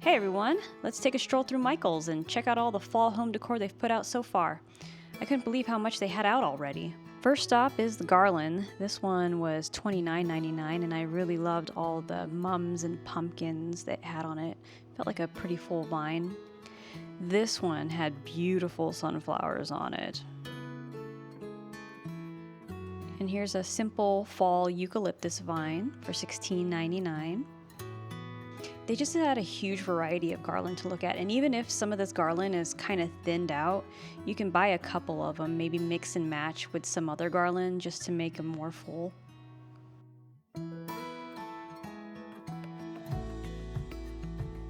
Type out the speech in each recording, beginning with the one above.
Hey everyone, let's take a stroll through Michael's and check out all the fall home decor they've put out so far. I couldn't believe how much they had out already. First stop is the garland. This one was $29.99 and I really loved all the mums and pumpkins that it had on it. Felt like a pretty full vine. This one had beautiful sunflowers on it. And here's a simple fall eucalyptus vine for $16.99. They just had a huge variety of garland to look at, and even if some of this garland is kind of thinned out, you can buy a couple of them, maybe mix and match with some other garland just to make them more full.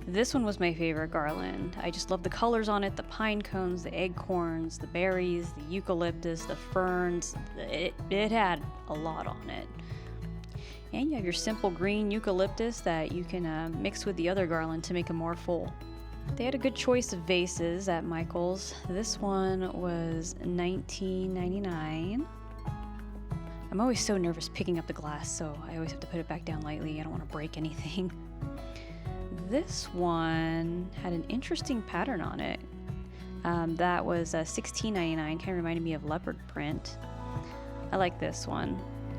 This one was my favorite garland. I just love the colors on it, the pine cones, the acorns, the berries, the eucalyptus, the ferns. It had a lot on it. And you have your simple green eucalyptus that you can mix with the other garland to make them more full. They had a good choice of vases at Michael's. This one was $19.99. I'm always so nervous picking up the glass, so I always have to put it back down lightly. I don't want to break anything. This one had an interesting pattern on it. That was $16.99, kind of reminded me of leopard print. I like this one.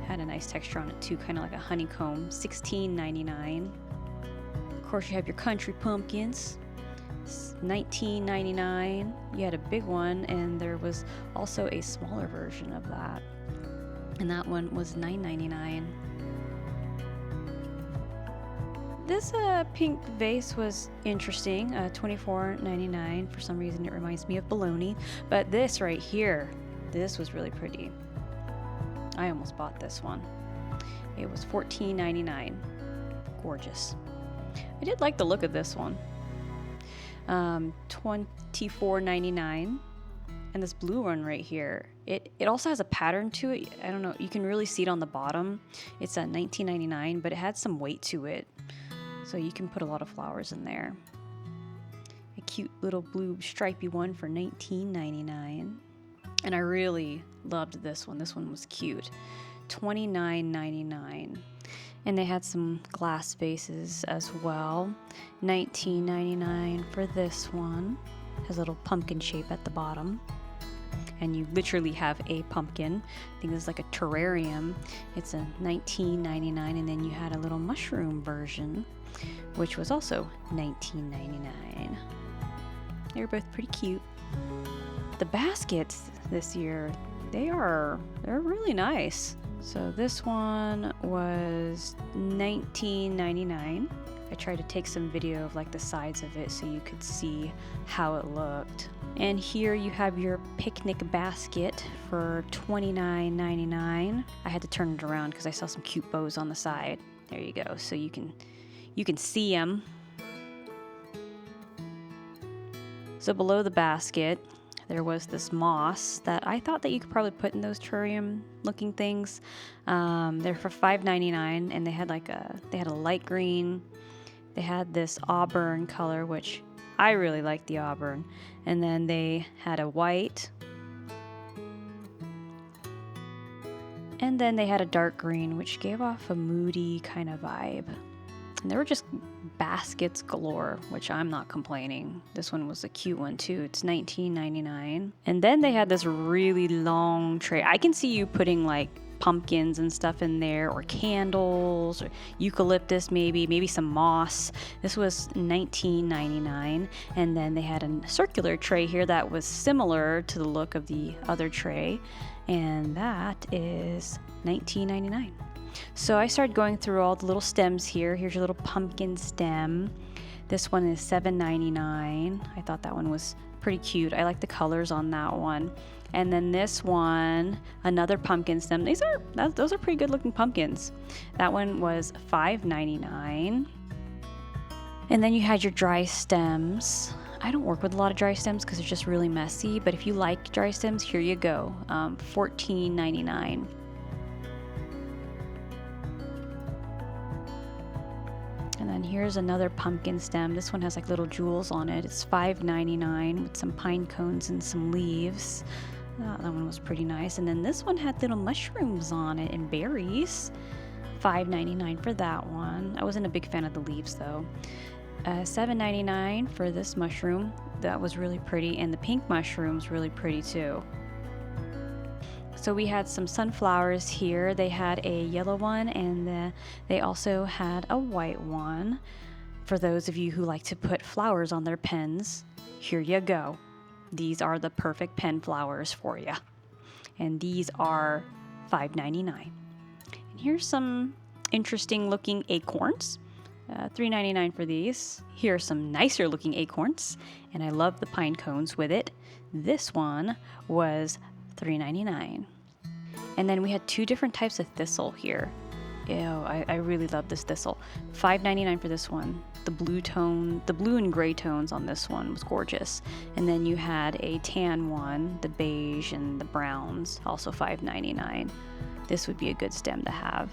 Had a nice texture on it too, kind of like a honeycomb. $16.99. Of course, you have your country pumpkins. $19.99. You had a big one, and there was also a smaller version of that, and that one was $9.99. This pink vase was interesting. $24.99. For some reason, it reminds me of bologna, but this right here, this was really pretty. I almost bought this one. It was $14.99. Gorgeous. I did like the look of this one. $24.99. And this blue one right here, it also has a pattern to it. I don't know, you can really see it on the bottom. It's at $19.99, but it had some weight to it. So you can put a lot of flowers in there. A cute little blue stripy one for $19.99. And I really loved this one. This one was cute. $29.99. And they had some glass vases as well. $19.99 for this one. Has a little pumpkin shape at the bottom. And you literally have a pumpkin. I think this is like a terrarium. It's a $19.99. And then you had a little mushroom version, which was also $19.99. They were both pretty cute. The baskets this year, they're really nice. So this one was $19.99. I tried to take some video of like the sides of it so you could see how it looked. And here you have your picnic basket for $29.99. I had to turn it around because I saw some cute bows on the side. There you go. So you can see them. So below the basket, there was this moss that I thought that you could probably put in those terrarium looking things. They're for $5.99, and they had a light green. They had this auburn color, which I really like the auburn. And then they had a white. And then they had a dark green, which gave off a moody kind of vibe. And they were just baskets galore, which I'm not complaining. This one was a cute one too. It's $19.99. And then they had this really long tray. I can see you putting like pumpkins and stuff in there, or candles, or eucalyptus, maybe some moss. This was $19.99. And then they had a circular tray here that was similar to the look of the other tray, and that is $19.99. So I started going through all the little stems here. Here's your little pumpkin stem. This one is $7.99. I thought that one was pretty cute. I like the colors on that one. And then this one, another pumpkin stem. Those are pretty good looking pumpkins. That one was $5.99. And then you had your dry stems. I don't work with a lot of dry stems because they're just really messy, but if you like dry stems, here you go. $14.99. And then here's another pumpkin stem. This one has like little jewels on it. It's $5.99 with some pine cones and some leaves. That one was pretty nice. And then this one had little mushrooms on it and berries. $5.99 for that one. I wasn't a big fan of the leaves though. $7.99 for this mushroom. That was really pretty, and the pink mushroom's really pretty too. So we had some sunflowers here. They had a yellow one, and they also had a white one. For those of you who like to put flowers on their pens, here you go. These are the perfect pen flowers for you. And these are $5.99. And here's some interesting looking acorns. $3.99 for these. Here are some nicer looking acorns, and I love the pine cones with it. This one was $3.99. And then we had two different types of thistle here. Ew, I really love this thistle. $5.99 for this one. The blue and gray tones on this one was gorgeous. And then you had a tan one, the beige and the browns, also $5.99. This would be a good stem to have.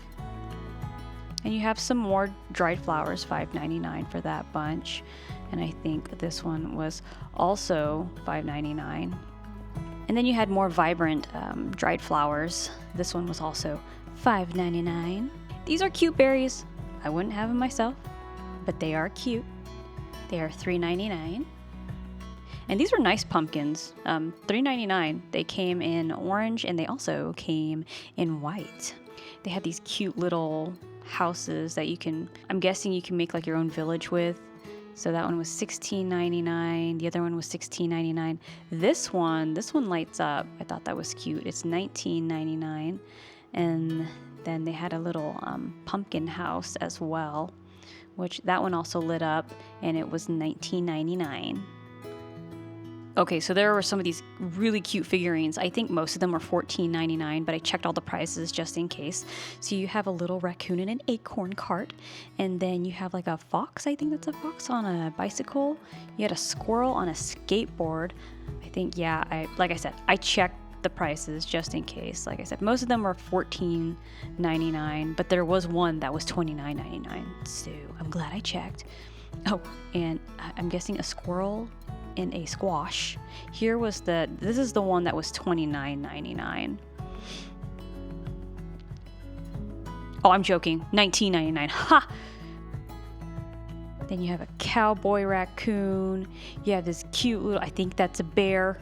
And you have some more dried flowers, $5.99 for that bunch. And I think this one was also $5.99. And then you had more vibrant dried flowers. This one was also $5.99. These are cute berries. I wouldn't have them myself, but they are cute. They are $3.99. And these were nice pumpkins, $3.99. They came in orange, and they also came in white. They had these cute little houses that I'm guessing you can make like your own village with. So that one was $16.99. The other one was $16.99. This one lights up. I thought that was cute. It's $19.99. And then they had a little pumpkin house as well, which that one also lit up, and it was $19.99. Okay, so there were some of these really cute figurines. I think most of them were $14.99, but I checked all the prices just in case. So you have a little raccoon in an acorn cart, and then you have like a fox. I think that's a fox on a bicycle. You had a squirrel on a skateboard. I think, yeah, like I said, I checked the prices just in case. Like I said, most of them were $14.99, but there was one that was $29.99. So I'm glad I checked. Oh, and I'm guessing a squirrel in a squash. This is the one that was $29.99. Oh, I'm joking. $19.99. Ha! Then you have a cowboy raccoon. You have this cute little, I think that's a bear.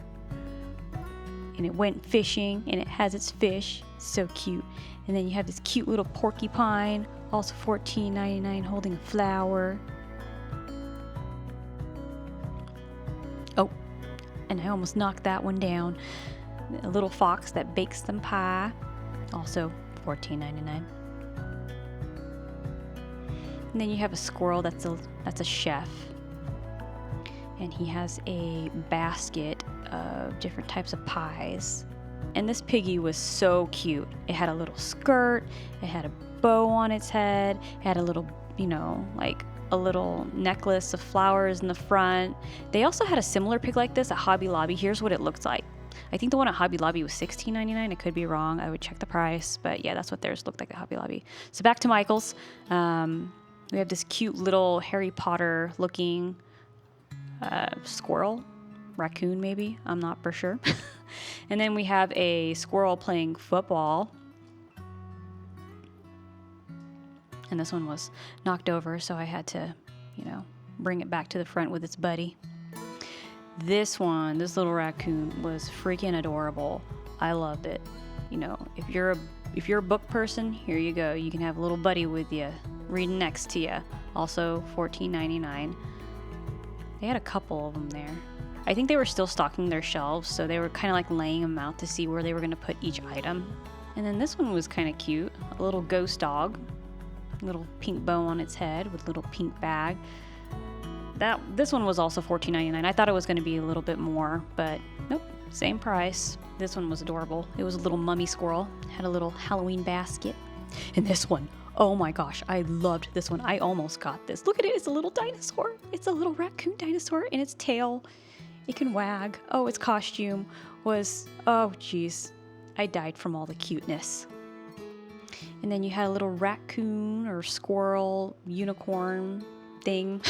And it went fishing, and it has its fish. So cute. And then you have this cute little porcupine, also $14.99, holding a flower. Oh, and I almost knocked that one down. A little fox that bakes some pie, also $14.99. And then you have a squirrel that's a chef, and he has a basket of different types of pies. And this piggy was so cute. It had a little skirt, it had a bow on its head, it had a little, like a little necklace of flowers in the front. They also had a similar pig like this at Hobby Lobby. Here's what it looks like. I think the one at Hobby Lobby was $16.99. I could be wrong. I would check the price, but yeah, that's what theirs looked like at Hobby Lobby. So back to Michael's. We have this cute little Harry Potter looking squirrel, raccoon maybe, I'm not for sure. And then we have a squirrel playing football. And this one was knocked over, so I had to, bring it back to the front with its buddy. This little raccoon was freaking adorable. I loved it. If you're a book person, here you go. You can have a little buddy with you, reading next to you. Also $14.99. They had a couple of them there. I think they were still stocking their shelves, so they were kind of like laying them out to see where they were going to put each item. And then this one was kind of cute. A little ghost dog. Little pink bow on its head with little pink bag. This one was also $14.99. I thought it was going to be a little bit more, but nope, same price. This one was adorable. It was a little mummy squirrel. Had a little Halloween basket. And this one, oh my gosh, I loved this one. I almost got this. Look at it. It's a little dinosaur. It's a little raccoon dinosaur, and its tail, it can wag. Oh, its costume was, oh geez, I died from all the cuteness. And then you had a little raccoon or squirrel unicorn thing.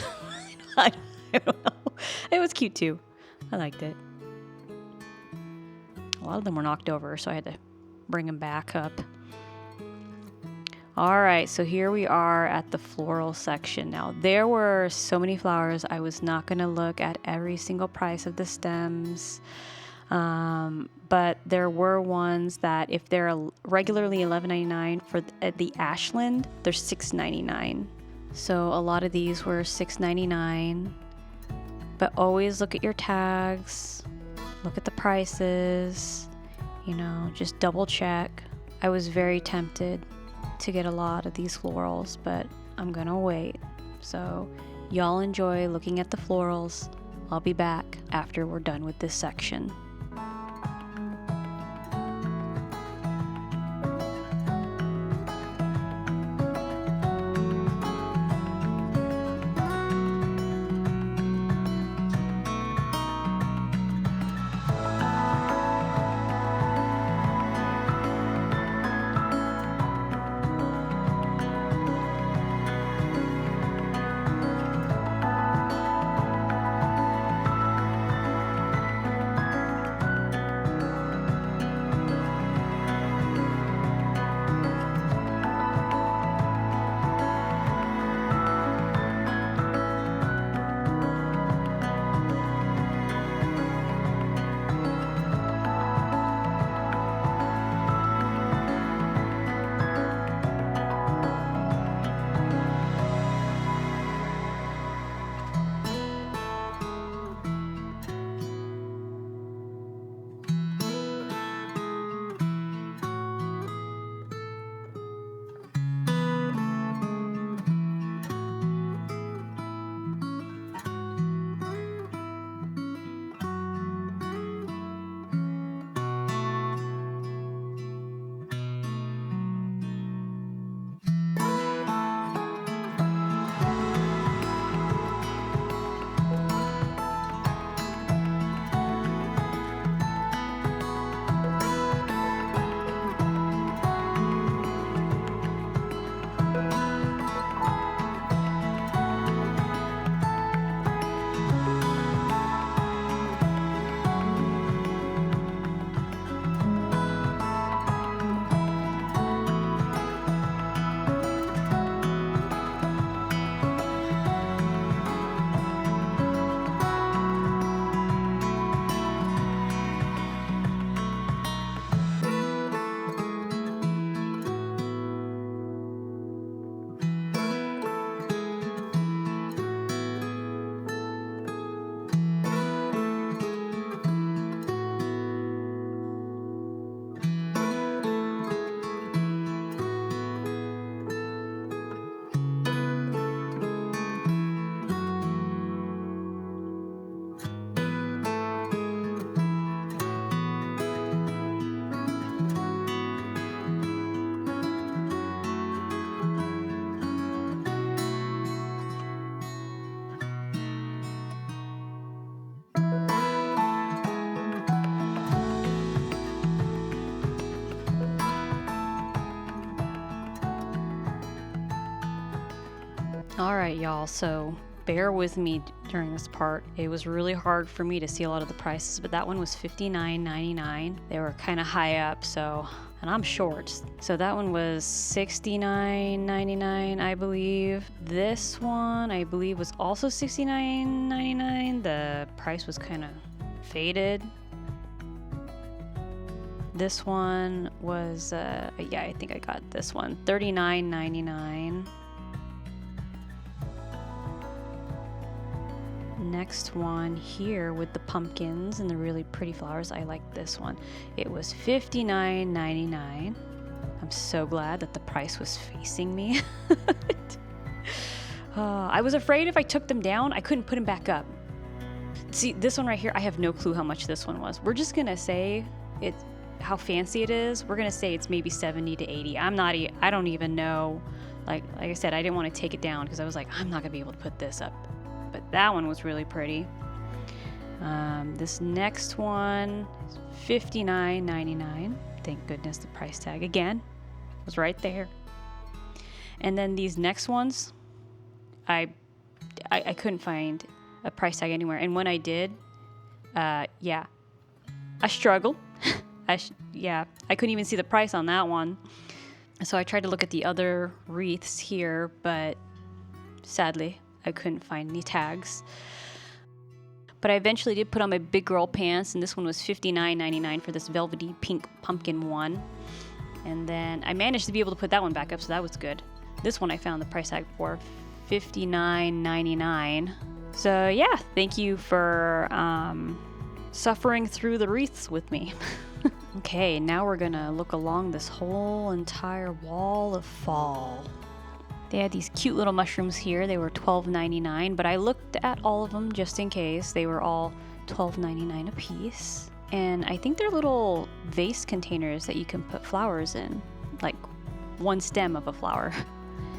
I don't know. It was cute too. I liked it. A lot of them were knocked over, so I had to bring them back up. All right, so here we are at the floral section. Now, there were so many flowers. I was not going to look at every single price of the stems. But there were ones that if they're regularly $11.99 for the Ashland, they're $6.99. So a lot of these were $6.99. But always look at your tags, look at the prices, just double check. I was very tempted to get a lot of these florals, but I'm gonna wait. So y'all enjoy looking at the florals. I'll be back after we're done with this section. All right, y'all, so bear with me during this part. It was really hard for me to see a lot of the prices, but that one was $59.99. They were kind of high up, and I'm short. So that one was $69.99, I believe. This one, I believe, was also $69.99. The price was kind of faded. This one was, I think I got this one, $39.99. Next one here with the pumpkins and the really pretty flowers. I like this one. It was $59.99. I'm so glad that the price was facing me. I was afraid if I took them down, I couldn't put them back up. See, this one right here, I have no clue how much this one was. We're just gonna say how fancy it is. We're gonna say it's maybe 70 to 80. I don't even know. Like I said, I didn't want to take it down because I was like, I'm not gonna be able to put this up. But that one was really pretty. This next one is $59.99. Thank goodness the price tag again was right there. And then these next ones, I couldn't find a price tag anywhere. And when I did, I struggled. I couldn't even see the price on that one. So I tried to look at the other wreaths here, but sadly, I couldn't find any tags. But I eventually did put on my big girl pants, and this one was $59.99 for this velvety pink pumpkin one. And then I managed to be able to put that one back up, so that was good. This one I found the price tag for $59.99. So yeah, thank you for suffering through the wreaths with me. Okay, now we're gonna look along this whole entire wall of fall. They had these cute little mushrooms here. They were $12.99, but I looked at all of them just in case. They were all $12.99 a piece. And I think they're little vase containers that you can put flowers in, like one stem of a flower.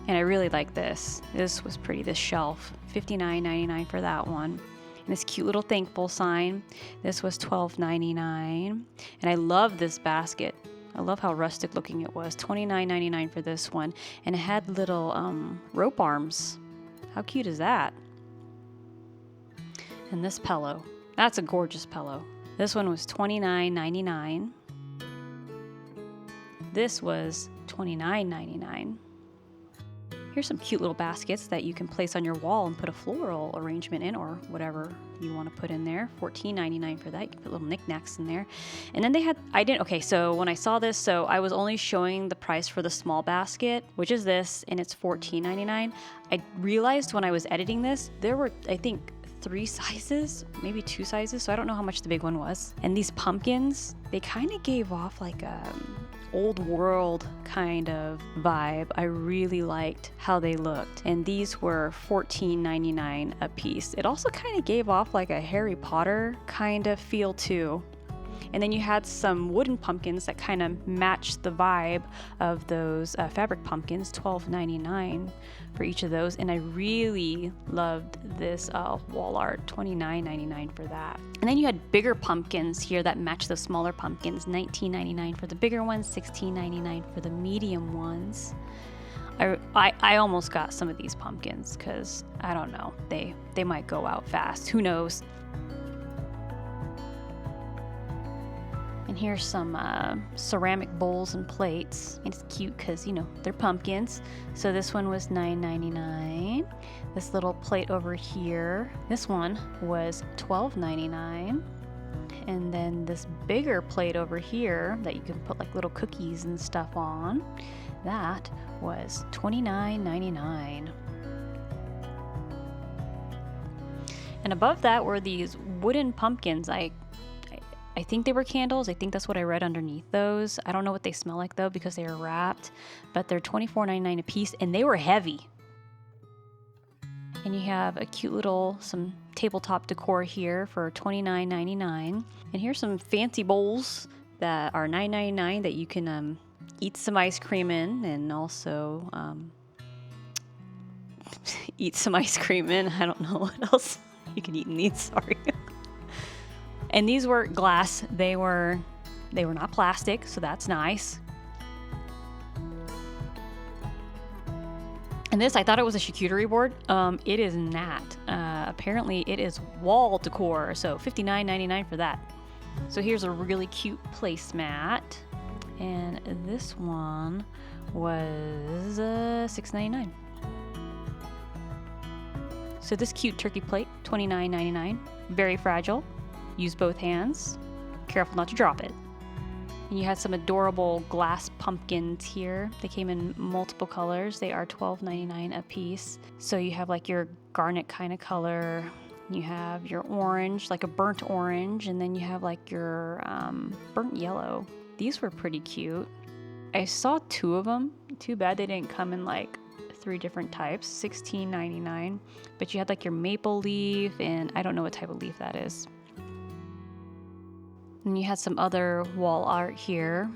And I really like this. This was pretty, this shelf. $59.99 for that one. And this cute little thankful sign. This was $12.99. And I love this basket. I love how rustic looking it was. $29.99 for this one. And it had little rope arms. How cute is that? And this pillow. That's a gorgeous pillow. This one was $29.99. This was $29.99. Here's some cute little baskets that you can place on your wall and put a floral arrangement in, or whatever you want to put in there. $14.99 for that. You can put little knickknacks in there. And then they had, okay, so when I saw this, so I was only showing the price for the small basket, which is this, and it's $14.99. I realized when I was editing this, there were, I think, 3 sizes, maybe 2 sizes, so I don't know how much the big one was. And these pumpkins, they kind of gave off like a old world kind of vibe. I really liked how they looked. And these were $14.99 a piece. It also kind of gave off like a Harry Potter kind of feel too. And then you had some wooden pumpkins that kind of matched the vibe of those fabric pumpkins, $12.99 for each of those. And I really loved this wall art, $29.99 for that. And then you had bigger pumpkins here that matched the smaller pumpkins, $19.99 for the bigger ones, $16.99 for the medium ones. I almost got some of these pumpkins because, I don't know, they might go out fast. Who knows? And here's some ceramic bowls and plates. And it's cute because, you know, they're pumpkins. So this one was $9.99. This little plate over here, this one was $12.99. And then this bigger plate over here that you can put like little cookies and stuff on, that was $29.99. And above that were these wooden pumpkins. I think they were candles. I think that's what I read underneath those. I don't know what they smell like though because they are wrapped, but they're $24.99 a piece and they were heavy. And you have a cute little, some tabletop decor here for $29.99. And here's some fancy bowls that are $9.99 that you can eat some ice cream in, and also eat some ice cream in. I don't know what else you can eat in these, sorry. And these were glass. They were not plastic, so that's nice. And this, I thought it was a charcuterie board. It is not. Apparently, it is wall decor, so $59.99 for that. So here's a really cute placemat, and this one was $6.99. So this cute turkey plate, $29.99. Very fragile. Use both hands. Careful not to drop it. And you had some adorable glass pumpkins here. They came in multiple colors. They are $12.99 a piece. So you have like your garnet kind of color. You have your orange, like a burnt orange, and then you have like your burnt yellow. These were pretty cute. I saw 2 of them. Too bad they didn't come in like 3 different types, $16.99. But you had like your maple leaf, and I don't know what type of leaf that is. And you had some other wall art here.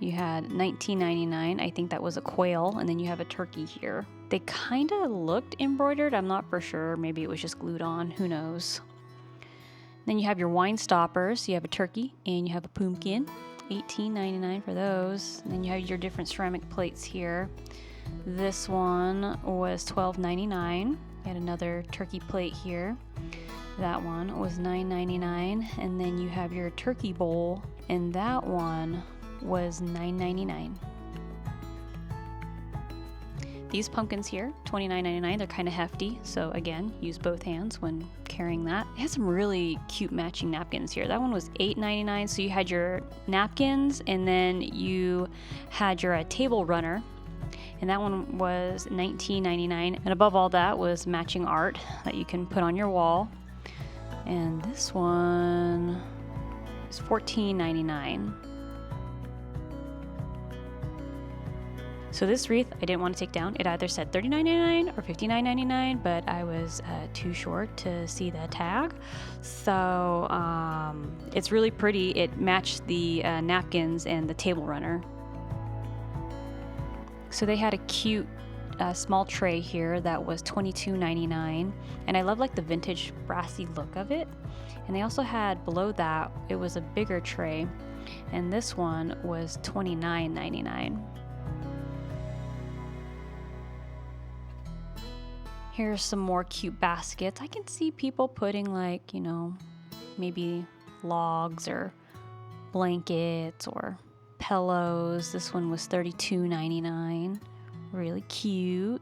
You had $19.99. I think that was a quail, and then you have a turkey here. They kind of looked embroidered. I'm not for sure. Maybe it was just glued on. Who knows? Then you have your wine stoppers. You have a turkey and you have a pumpkin. $18.99 for those. And then you have your different ceramic plates here. This one was $12.99. You had another turkey plate here. That one was $9.99. And then you have your turkey bowl, and that one was $9.99. These pumpkins here, $29.99. They're kind of hefty, so again, use both hands when carrying that. It has some really cute matching napkins here. That one was $8.99, so you had your napkins and then you had your table runner, and that one was $19.99. And above all that was matching art that you can put on your wall. And this one is $14.99. So this wreath I didn't want to take down. It either said $39.99 or $59.99, but I was too short to see the tag. So it's really pretty. It matched the napkins and the table runner. So they had a cute small tray here that was $22.99, and I love like the vintage brassy look of it. And they also had below that, it was a bigger tray, and this one was $29.99. Here's some more cute baskets. I can see people putting like, you know, maybe logs or blankets or pillows. This one was $32.99. Really cute.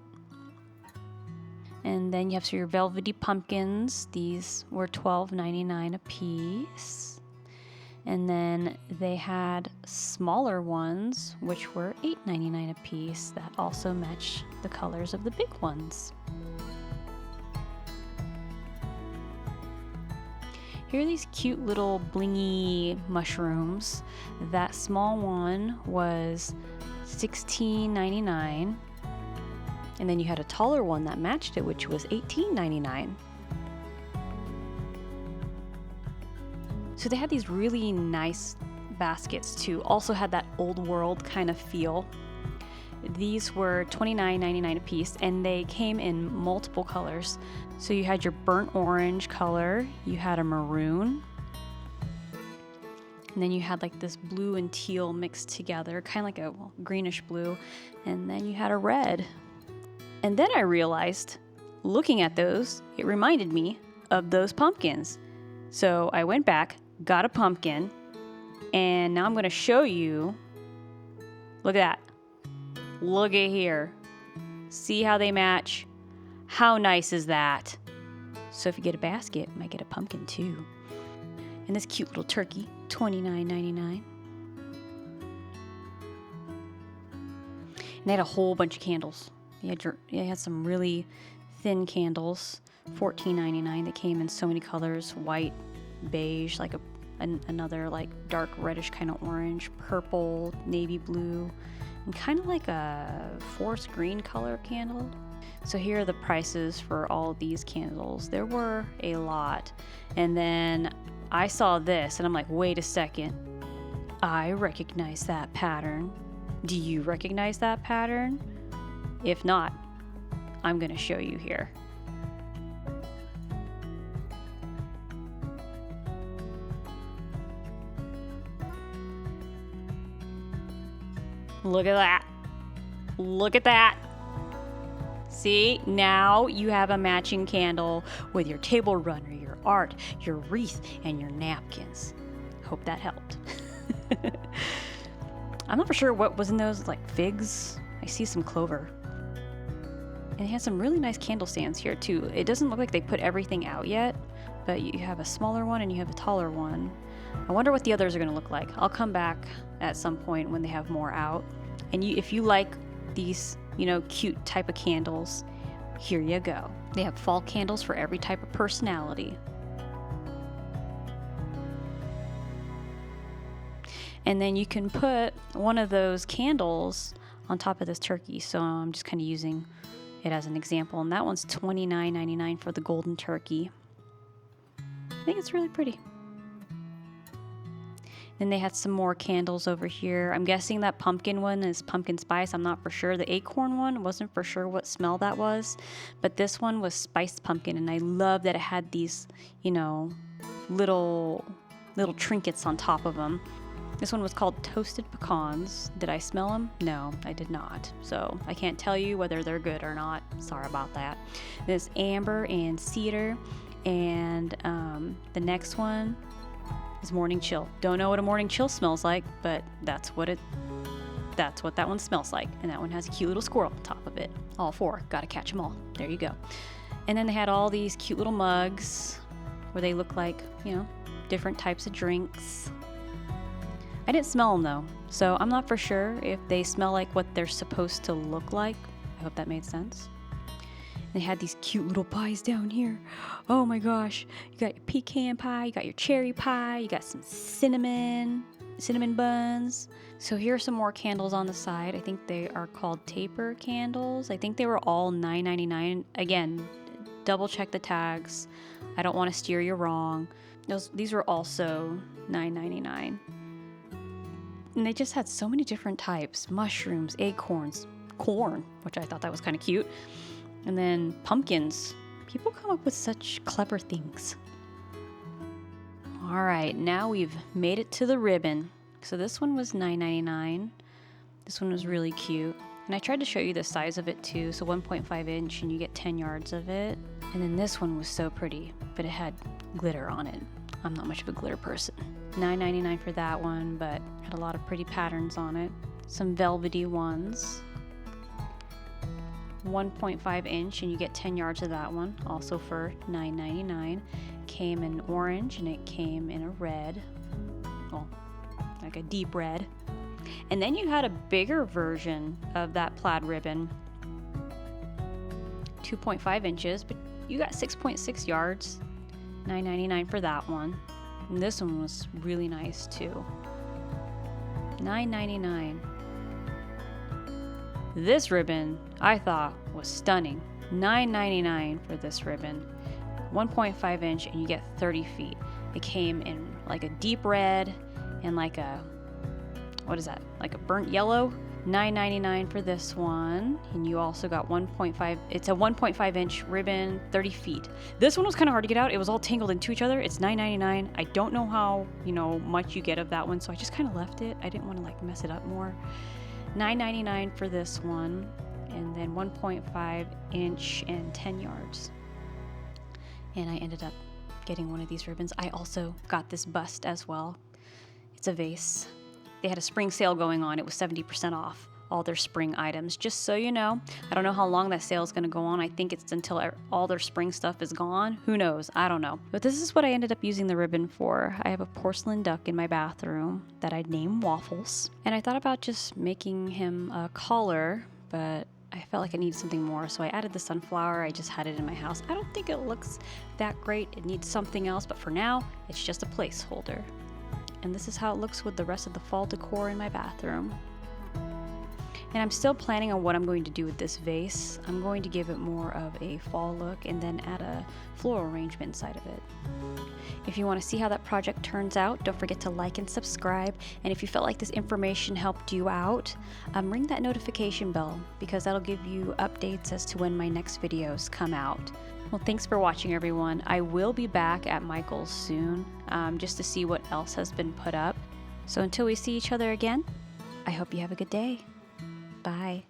And then you have your velvety pumpkins. These were $12.99 a piece. And then they had smaller ones, which were $8.99 a piece, that also match the colors of the big ones. Here are these cute little blingy mushrooms. That small one was $16.99. And then you had a taller one that matched it, which was $18.99. So they had these really nice baskets too. Also had that old world kind of feel. These were $29.99 a piece, and they came in multiple colors. So you had your burnt orange color, you had a maroon, and then you had like this blue and teal mixed together, kind of like a greenish blue, and then you had a red. And then I realized, looking at those, it reminded me of those pumpkins. So I went back, got a pumpkin, and now I'm going to show you. Look at that. Look at here. See how they match? How nice is that? So if you get a basket, you might get a pumpkin too. And this cute little turkey, $29.99. And they had a whole bunch of candles. They had some really thin candles, $14.99. They came in so many colors: white, beige, like another like dark reddish kind of orange, purple, navy blue, and kind of like a forest green color candle. So here are the prices for all of these candles. There were a lot. And then I saw this and I'm like, wait a second. I recognize that pattern. Do you recognize that pattern? If not, I'm going to show you here. Look at that. Look at that. See, now you have a matching candle with your table runner, your art, your wreath, and your napkins. Hope that helped. I'm not for sure what was in those, like figs. I see some clover. And it has some really nice candle stands here too. It doesn't look like they put everything out yet, but you have a smaller one and you have a taller one. I wonder what the others are going to look like. I'll come back at some point when they have more out. And if you like these, cute type of candles, here you go. They have fall candles for every type of personality. And then you can put one of those candles on top of this turkey. So I'm just kind of using it as an example. And that one's $29.99 for the golden turkey. I think it's really pretty. Then they had some more candles over here. I'm guessing that pumpkin one is pumpkin spice. I'm not for sure. The acorn one, wasn't for sure what smell that was. But this one was spiced pumpkin. And I love that it had these, little trinkets on top of them. This one was called Toasted Pecans. Did I smell them? No, I did not. So I can't tell you whether they're good or not. Sorry about that. There's amber and cedar. And the next one is morning chill. Don't know what a morning chill smells like, but that's what it That's what that one smells like. And that one has a cute little squirrel on top of it. All 4. Gotta catch them all. There you go. And then they had all these cute little mugs where they look like, different types of drinks. I didn't smell them though, so I'm not for sure if they smell like what they're supposed to look like. I hope that made sense. They had these cute little pies down here. Oh my gosh. You got your pecan pie, you got your cherry pie, you got some cinnamon buns. So here are some more candles on the side. I think they are called taper candles. I think they were all $9.99. Again, double check the tags. I don't want to steer you wrong. These were also $9.99. And they just had so many different types. Mushrooms, acorns, corn, which I thought that was kind of cute. And then pumpkins. People come up with such clever things. All right, now we've made it to the ribbon. So this one was $9.99. This one was really cute. And I tried to show you the size of it too. So 1.5 inch and you get 10 yards of it. And then this one was so pretty, but it had glitter on it. I'm not much of a glitter person. $9.99 for that one, but had a lot of pretty patterns on it. Some velvety ones. 1.5 inch and you get 10 yards of that one, also for $9.99. Came in orange and it came in a red, well, like a deep red. And then you had a bigger version of that plaid ribbon, 2.5 inches, but you got 6.6 yards, $9.99 for that one. And this one was really nice too, $9.99. This ribbon, I thought, was stunning. $9.99 for this ribbon. 1.5 inch and you get 30 feet. It came in like a deep red and like a, what is that? Like a burnt yellow. $9.99 for this one. And you also got 1.5, it's a 1.5 inch ribbon, 30 feet. This one was kind of hard to get out. It was all tangled into each other. It's $9.99. I don't know how, much you get of that one. So I just kind of left it. I didn't want to like mess it up more. $9.99 for this one, and then 1.5 inch and 10 yards. And I ended up getting one of these ribbons. I also got this bust as well. It's a vase. They had a spring sale going on. It was 70% off all their spring items, just so you know. I don't know how long that sale is going to go on. I think it's until all their spring stuff is gone. Who knows? I don't know. But this is what I ended up using the ribbon for. I have a porcelain duck in my bathroom that I named Waffles. And I thought about just making him a collar, but I felt like I needed something more, so I added the sunflower. I just had it in my house. I don't think it looks that great. It needs something else, but for now, it's just a placeholder. And this is how it looks with the rest of the fall decor in my bathroom. And I'm still planning on what I'm going to do with this vase. I'm going to give it more of a fall look and then add a floral arrangement inside of it. If you want to see how that project turns out, don't forget to like and subscribe. And if you felt like this information helped you out, ring that notification bell because that'll give you updates as to when my next videos come out. Well, thanks for watching, everyone. I will be back at Michael's soon just to see what else has been put up. So until we see each other again, I hope you have a good day. Bye.